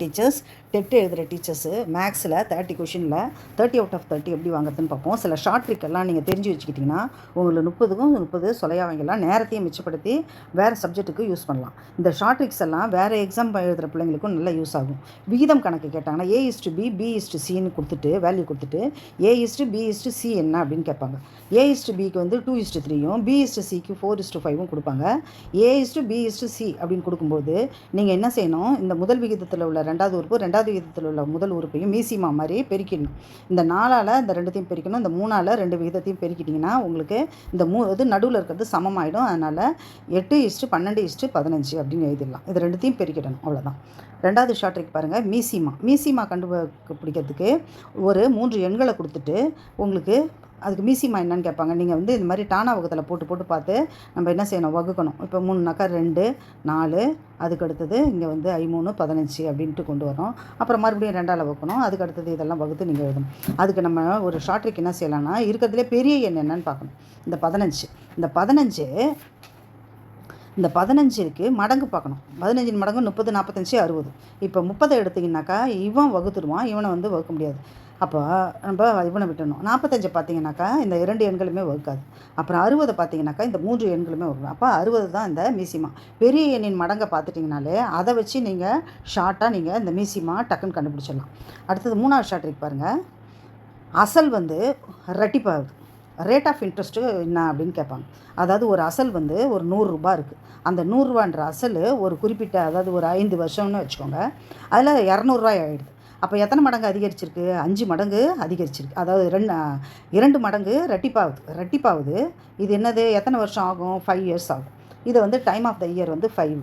Teachers dead எழுதுகிற teachers மேக்ஸில் 30 கொஷினில் 30 அவுட் ஆஃப் 30 எப்படி வாங்குறதுன்னு பார்ப்போம். சில ஷார்ட் ட்ரிக்கெல்லாம் நீங்கள் தெரிஞ்சு வச்சுக்கிட்டிங்கன்னா உங்களுக்கு 30 சொலையாக வாங்கிடலாம். நேரத்தையும் மிச்சப்படுத்தி வேறு சப்ஜெக்ட்டுக்கு யூஸ் பண்ணலாம். இந்த ஷார்ட் ட்ரிக்ஸ் எல்லாம் வேறு எக்ஸாம் எழுதுகிற பிள்ளைங்களுக்கும் நல்லா யூஸ் ஆகும். விகிதம் கணக்கு கேட்டாங்கன்னா A:B B:Cன்னு கொடுத்துட்டு வேல்யூ கொடுத்துட்டு A:B:C என்ன அப்படின்னு கேட்பாங்க. A:Bக்கு வந்து 2:3யும் B:Cக்கு 4:5ம் கொடுப்பாங்க. A:B:C அப்படின்னு கொடுக்கும்போது நீங்கள் என்ன செய்யணும், இந்த முதல் விகிதத்தில் உள்ள ரெண்டாவது உறுப்பு ரெண்டாவது விகிதத்தில் உள்ள முதல் உறுப்பையும் மீசிமா மாதிரி பெருக்கிடணும். இந்த 4ஆல் இந்த ரெண்டுத்தையும் பெருக்கணும். இந்த 3ஆல் 2 விகிதத்தையும் பெருக்கிட்டிங்கன்னா உங்களுக்கு இந்த இது நடுவில் இருக்கிறது சமமாயிடும். அதனால் 8:12:15 அப்படின்னு எழுதிடலாம். இது ரெண்டுத்தையும் பெருக்கிடணும். அவ்வளோதான். ரெண்டாவது ஷார்ட் ட்ரிக் பாருங்கள். மீசிமா கண்டுபிடிக்கிறதுக்கு ஒரு 3 எண்களை கொடுத்துட்டு உங்களுக்கு அதுக்கு மீசிமா என்னன்னு கேட்பாங்க. நீங்கள் வந்து இந்த மாதிரி டானா வகுத்தில் போட்டு பார்த்து நம்ம என்ன செய்யணும், வகுக்கணும். இப்போ 3னாக்கா 2 4 அதுக்கு அடுத்தது இங்கே வந்து 13 15 அப்படின்ட்டு கொண்டு வரோம். அப்புறம் மறுபடியும் 2ஆல் வகுக்கணும். அதுக்கு அடுத்தது இதெல்லாம் வகுத்து நீங்கள் எழுதணும். அதுக்கு நம்ம ஒரு ஷார்ட் ட்ரிக் என்ன செய்யலாம்னா, இருக்கிறதுலே பெரிய எண் என்னன்னு பார்க்கணும். இந்த 15க்கு மடங்கு பார்க்கணும். 15 மடங்கு 30 45 60. இப்போ 30 எடுத்திங்கனாக்கா இவன் வகுத்துடுவான், இவனை வந்து வகுக்க முடியாது. அப்போ நம்ம இவனை விட்டுடணும். 45 பார்த்தீங்கன்னாக்கா இந்த 2 எண்களுமே வகுக்காது. அப்புறம் 60 பார்த்தீங்கன்னாக்கா இந்த 3 எண்களுமே வகுக்கும். அப்போ 60 தான் இந்த மீசிமா. பெரிய எண்ணின் மடங்கை பார்த்துட்டிங்கனாலே அதை வச்சு நீங்கள் ஷார்ட்டாக நீங்கள் இந்த மீசிமா டக்குன்னு கண்டுபிடிச்சிடலாம். அடுத்தது 3ஆவது ஷார்ட் ட்ரிக் பாருங்கள். அசல் வந்து ரெட்டிப்பாகுது. ரேட் ஆஃப் இன்ட்ரெஸ்ட்டு என்ன அப்படின்னு கேட்பாங்க. அதாவது ஒரு அசல் வந்து ஒரு 100 ரூபா இருக்குது. அந்த 100 ரூபான்ற அசல் ஒரு குறிப்பிட்ட, அதாவது ஒரு 5 வருஷம்னு வச்சுக்கோங்க. அதில் 200 ரூபாய் ஆகிடுது. அப்போ எத்தனை மடங்கு அதிகரிச்சிருக்கு? 5 மடங்கு அதிகரிச்சிருக்கு. அதாவது 2 மடங்கு ரெட்டிப்பாகுது. இது என்னது, எத்தனை வருஷம் ஆகும்? 5 இயர்ஸ் ஆகும். இதை வந்து டைம் ஆஃப் த இயர் வந்து 5.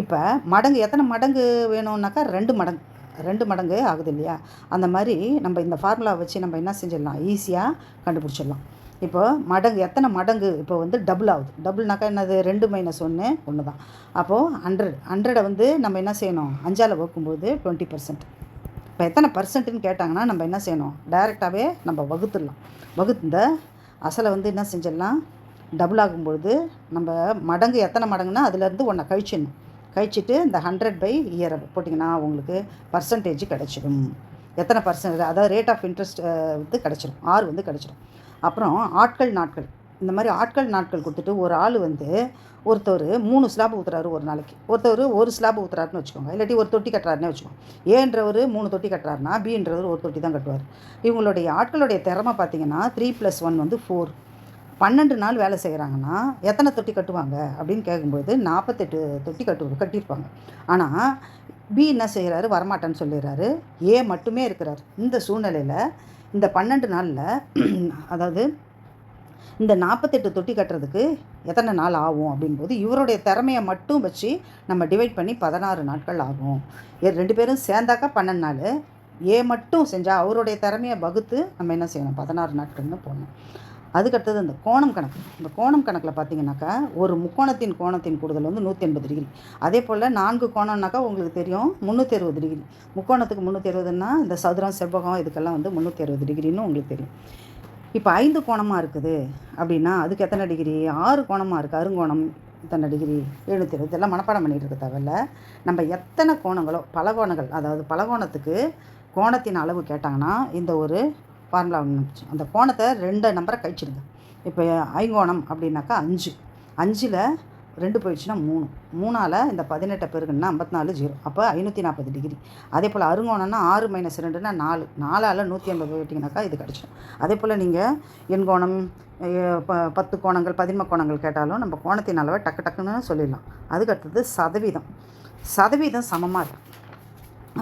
இப்போ மடங்கு எத்தனை மடங்கு வேணும்னாக்கா 2 மடங்கு ஆகுது இல்லையா? அந்த மாதிரி நம்ம இந்த ஃபார்முலா வச்சு நம்ம என்ன செஞ்சிடலாம், ஈஸியாக கண்டுபிடிச்சிடலாம். இப்போ மடங்கு எத்தனை மடங்கு, இப்போ வந்து டபுள் ஆகுது. டபுள்னாக்கா என்னது, 2 - 1 தான். அப்போது 100 வந்து நம்ம என்ன செய்யணும், 5ஆல் வகுக்கும்போது 20%. இப்போ எத்தனை பர்சன்ட்டுன்னு கேட்டாங்கன்னா நம்ம என்ன செய்யணும், டைரெக்டாகவே நம்ம வகுத்துடலாம். இந்த அசலை வந்து என்ன செஞ்சிடலாம், டபுள் ஆகும்பொழுது நம்ம மடங்கு எத்தனை மடங்குன்னா அதுலேருந்து 1 கழிச்சிட்டு இந்த 100/இயர் போட்டிங்கன்னா உங்களுக்கு பர்சன்டேஜ் கிடச்சிடும். எத்தனை பர்சன்ட், அதாவது ரேட் ஆஃப் இன்ட்ரெஸ்ட் வந்து கிடச்சிடும், R வந்து கிடச்சிடும். அப்புறம் நாட்கள் இந்த மாதிரி நாட்கள் கொடுத்துட்டு ஒரு ஆள் வந்து ஒருத்தர் 3 ஸ்லாப் ஊற்றுறாரு ஒரு நாளைக்கு, ஒருத்தர் 1 ஸ்லாப் ஊற்றுறாருன்னு வச்சுக்கோங்க, இல்லாட்டி ஒரு தொட்டி கட்டுறாருன்னு வச்சுக்கோங்க. ஏன்றவர் 3 தொட்டி கட்டுறாருன்னா பின்றவர் 1 தொட்டி தான் கட்டுவார். இவங்களுடைய ஆட்களுடைய திறமை பார்த்தீங்கன்னா 3 + 1 வந்து 4. 12 நாள் வேலை செய்கிறாங்கன்னா எத்தனை தொட்டி கட்டுவாங்க அப்படின்னு கேட்கும்போது 48 தொட்டி கட்டியிருப்பாங்க. ஆனால் பி என்ன செய்கிறாரு, வரமாட்டேன்னு சொல்லிடுறாரு. ஏ மட்டுமே இருக்கிறார். இந்த சூழ்நிலையில் இந்த 12 நாளில் அதாவது இந்த 48 தொட்டி கட்டுறதுக்கு எத்தனை நாள் ஆகும் அப்படின்போது இவருடைய திறமையை மட்டும் வச்சு நம்ம டிவைட் பண்ணி 16 நாட்கள் ஆகும். 2 பேரும் சேர்ந்தாக்கா 12 நாள். ஏ மட்டும் செஞ்சால் அவருடைய திறமையை வகுத்து நம்ம என்ன செய்யணும், 16 நாட்கள்னு போடணும். அதுக்கடுத்தது இந்த கோணம் கணக்கு. இந்த கோணம் கணக்கில் பார்த்தீங்கன்னாக்கா ஒரு முக்கோணத்தின் கோணத்தின் கூடுதல் வந்து 180 டிகிரி. அதே போல் 4 கோணம்னாக்கா உங்களுக்கு தெரியும் 360 டிகிரி. முக்கோணத்துக்கு 360ன்னா இந்த சதுரம் செவ்வகம் இதுக்கெல்லாம் வந்து 360 டிகிரின்னு உங்களுக்கு தெரியும். இப்போ 5 கோணமாக இருக்குது அப்படின்னா அதுக்கு எத்தனை டிகிரி, 6 கோணமாக இருக்குது, அருங்கோணம் எத்தனை டிகிரி, 720. இதெல்லாம் மனப்பாடம் பண்ணிகிட்டு இருக்க தேவையில்ல. நம்ம எத்தனை கோணங்களோ பலகோணங்கள், அதாவது பலகோணத்துக்கு கோணத்தின் அளவு கேட்டாங்கன்னா இந்த ஒரு ஃபார்முலா ஒன்று, அந்த கோணத்தை 2 நம்பரை கழிச்சிடுங்க. இப்போ ஐங்கோணம் அப்படின்னாக்கா 5, 5ல் 2 போயிடுச்சுன்னா 3, 3ஆல் இந்த 18 பெருக்குன்னா 54 0, அப்போ 540 டிகிரி. அதே போல் அருங்கோணம்னா 6 - 2ன்னா 4, 4ஆல் 180 போயிட்டிங்கனாக்கா இது கிடச்சிடும். அதே போல் நீங்கள் எண்கோணம் 10 கோணங்கள் 11 கோணங்கள் கேட்டாலும் நம்ம கோணத்தின் அளவை டக்குன்னு சொல்லிடலாம். அதுக்கடுத்தது சதவீதம் சமமாக இருக்குது.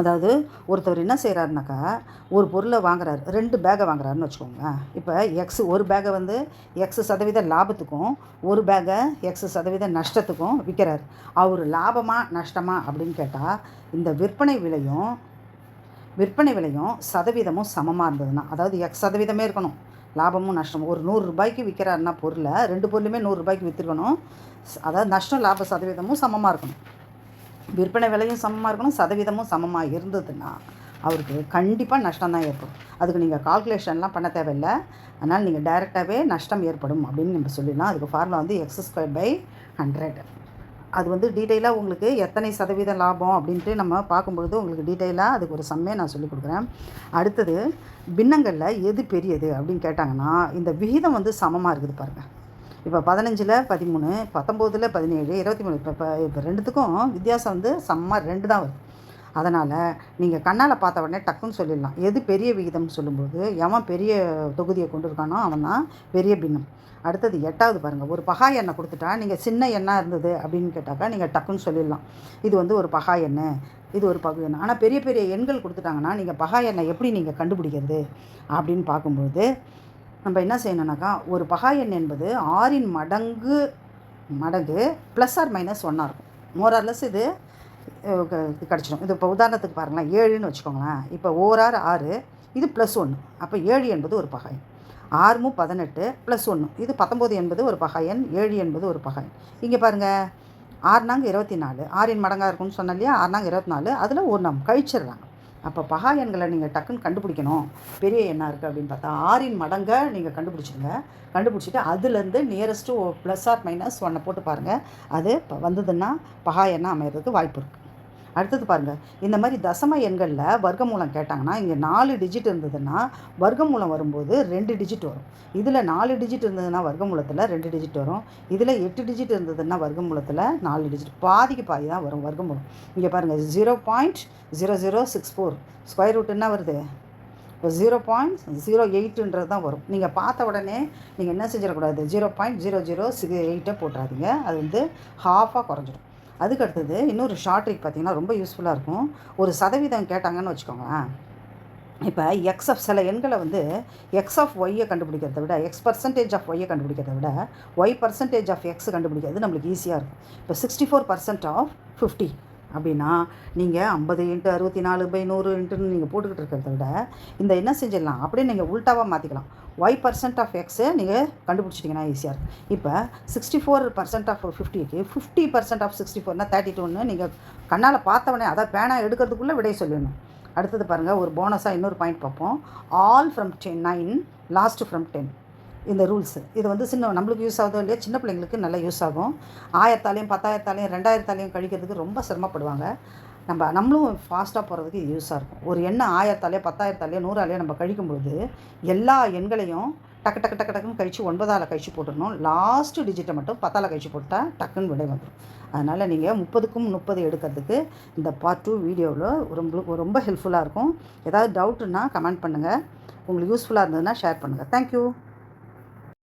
அதாவது ஒருத்தர் என்ன செய்கிறாருனாக்கா ஒரு பொருளை வாங்குறாரு, 2 பேக்கை வாங்குறாருன்னு வச்சுக்கோங்க. இப்போ ஒரு பேக்கை வந்து X% லாபத்துக்கும் ஒரு பேக்கை X% நஷ்டத்துக்கும் விற்கிறாரு. அவர் லாபமா நஷ்டமா அப்படின்னு கேட்டால் இந்த விற்பனை விலையும் சதவீதமும் சமமாக இருந்ததுன்னா, அதாவது X% இருக்கணும், லாபமும் நஷ்டமும். ஒரு 100 ரூபாய்க்கு விற்கிறாருன்னா பொருளை 2 பொருளுமே 100 ரூபாய்க்கு விற்றுக்கணும். அதாவது நஷ்டம் லாப சதவீதமும் சமமாக இருக்கணும், விற்பனை விலையும் சமமாக இருக்கணும், சதவீதமும் சமமாக இருந்ததுன்னா அவருக்கு கண்டிப்பாக நஷ்டம் தான் ஏற்படும். அதுக்கு நீங்கள் கால்குலேஷன்லாம் பண்ண தேவையில்லை. அதனால் நீங்கள் டைரெக்டாகவே நஷ்டம் ஏற்படும் அப்படின்னு நம்ம சொல்லிடலாம். அதுக்கு ஃபார்முலா வந்து X² / 100. அது வந்து டீட்டெயிலாக உங்களுக்கு எத்தனை சதவீதம் லாபம் அப்படின்ட்டு நம்ம பார்க்கும்பொழுது உங்களுக்கு டீட்டெயிலாக அதுக்கு ஒரு சம்மே நான் சொல்லிக் கொடுக்குறேன். அடுத்தது பின்னங்களில் எது பெரியது அப்படின்னு கேட்டாங்கன்னா, இந்த விகிதம் வந்து சமமாக இருக்குது பாருங்கள். இப்போ 15ல் 13, 19ல் 17, 23 இப்போ ரெண்டுத்துக்கும் வித்தியாசம் வந்து சமமாக 2 தான் வருது. அதனால் நீங்கள் கண்ணால் பார்த்த உடனே டக்குன்னு சொல்லிடலாம். எது பெரிய விகிதம்னு சொல்லும்போது எவன் பெரிய தொகுதியை கொண்டு இருக்கானோ அவன் தான் பெரிய பின்னம். அடுத்தது 8வது பாருங்கள். ஒரு பகா எண்ணை கொடுத்துட்டா நீங்கள் சின்ன எண்ணாக இருந்தது அப்படின்னு கேட்டாக்கா நீங்கள் டக்குன்னு சொல்லிடலாம். இது வந்து ஒரு பகா எண்ணெய், இது ஒரு பகு எண்ணெய். ஆனால் பெரிய பெரிய எண்கள் கொடுத்துட்டாங்கன்னா நீங்கள் பகா எண்ணெய் எப்படி நீங்கள் கண்டுபிடிக்கிறது அப்படின்னு பார்க்கும்போது நம்ம என்ன செய்யணுன்னாக்கா, ஒரு பகா எண் என்பது 6இன் மடங்கு ப்ளஸ் ஆர் மைனஸ் 1 இருக்கும். மோரார்லெஸ் இது கிடச்சிடும். இது இப்போ உதாரணத்துக்கு பாருங்களேன், 7ன்னு வச்சுக்கோங்களேன். இப்போ ஓரார் 6, இது +1. அப்போ 7 என்பது ஒரு பகா எண். 6 18 +1, இது 19 என்பது ஒரு பகா எண். 7 என்பது ஒரு பகா எண். இங்கே பாருங்கள், 6 24, 6இன் மடங்காக இருக்கும்னு சொன்னேன் இல்லையா, 6 24, அதில் ஒரு நம்ம கழிச்சிடுறாங்க. அப்போ பகா எண்களை நீங்கள் டக்குன்னு கண்டுபிடிக்கணும். பெரிய எண்ணாக இருக்குது அப்படின்னு பார்த்தா 6இன் மடங்கை நீங்கள் கண்டுபிடிச்சிடுங்க. கண்டுபிடிச்சிட்டு அதுலேருந்து நியரஸ்ட்டு ப்ளஸ் ஆர் மைனஸ் 1 போட்டு பாருங்கள். அது இப்போ வந்ததுன்னா பகா எண்ணாக அமைகிறதுக்கு வாய்ப்பு இருக்குது. அடுத்தது பாருங்கள், இந்த மாதிரி தசம எண்களில் வர்க்கமூலம் கேட்டாங்கன்னா, இங்கே 4 டிஜிட் இருந்ததுன்னா வர்க்கமூலம் வரும்போது 2 டிஜிட் வரும். இதில் 4 டிஜிட் இருந்ததுன்னா வர்க்கமூலத்தில் 2 டிஜிட் வரும். இதில் 8 டிஜிட் இருந்ததுன்னா வர்க்கமூலத்தில் 4 டிஜிட், பாதிக்கு பாதி தான் வரும் வர்க்கமூலம். இங்கே பாருங்கள், 0.0064 ஸ்கொயர் ரூட் என்ன வருது, இப்போ 0.08 தான் வரும். நீங்கள் பார்த்த உடனே நீங்கள் என்ன செஞ்சிடக்கூடாது, 0.0068 போட்டுறாதீங்க. அது வந்து ஹாஃபாக குறைஞ்சிடும். அதுக்கு அடுத்தது இன்னொரு ஷார்ட் ட்ரிக் பார்த்திங்கன்னா ரொம்ப யூஸ்ஃபுல்லாக இருக்கும். ஒரு சதவீதம் கேட்டாங்கன்னு வச்சுக்கோங்களேன். இப்போ சில எண்களை வந்து எக்ஸ் ஆஃப் ஒய்யை கண்டுபிடிக்கிறத விட, X% ஆஃப் ஒய்யை கண்டுபிடிக்கிறத விட Y% ஆஃப் எக்ஸ் கண்டுபிடிக்கிறது நம்மளுக்கு ஈஸியாக இருக்கும். இப்போ 64% ஆஃப் 50 அப்படின்னா நீங்கள் 50 × 64/100 நீங்கள் போட்டுக்கிட்டு இருக்கிறத விட இந்த என்ன செஞ்சிடலாம், அப்படியே நீங்கள் உல்ட்டாவாக மாற்றிக்கலாம். Y% ஆஃப் எக்ஸை நீங்கள் கண்டுபிடிச்சிட்டிங்கன்னா ஈஸியாக இருக்கும். இப்போ 64% ஆஃப் 50க்கு 50% ஆஃப் 64னா 32ன்னு நீங்கள் கண்ணால் பார்த்தவொடனே, அதாவது பேனா எடுக்கிறதுக்குள்ளே விடைய சொல்லிடணும். அடுத்தது பாருங்கள், ஒரு போனஸாக இன்னொரு பாயிண்ட் பார்ப்போம். All from 9, last from 10. இந்த ரூல்ஸு இது வந்து நம்மளுக்கு யூஸ் ஆகுதோ இல்லையா, சின்ன பிள்ளைங்களுக்கு நல்லா யூஸ் ஆகும். 1000ஆலையும் 10,000ஆலையும் 2000ஆலையும் கழிக்கிறதுக்கு ரொம்ப சிரமப்படுவாங்க. நம்மளும் ஃபாஸ்ட்டாக போகிறதுக்கு இது யூஸாக இருக்கும். ஒரு எண்ணெய் 1000ஆலையோ 10,000ஆலையோ 100ஆலையோ நம்ம கழிக்கும்பொழுது எல்லா எண்களையும் டக்குன்னு கழித்து 9ஆல் கழிச்சு போட்டுடணும். லாஸ்ட்டு டிஜிட்டை மட்டும் 10ஆல் கழிச்சு போட்டால் டக்குன்னு விடை வந்துடும். அதனால் நீங்கள் 30க்கும் 30 எடுக்கிறதுக்கு இந்த பார்ட் 2 வீடியோவில் ரொம்ப ஹெல்ப்ஃபுல்லாக இருக்கும். ஏதாவது டவுட்டுன்னா கமெண்ட் பண்ணுங்கள். உங்களுக்கு யூஸ்ஃபுல்லாக இருந்ததுன்னா ஷேர் பண்ணுங்கள். தேங்க்யூ.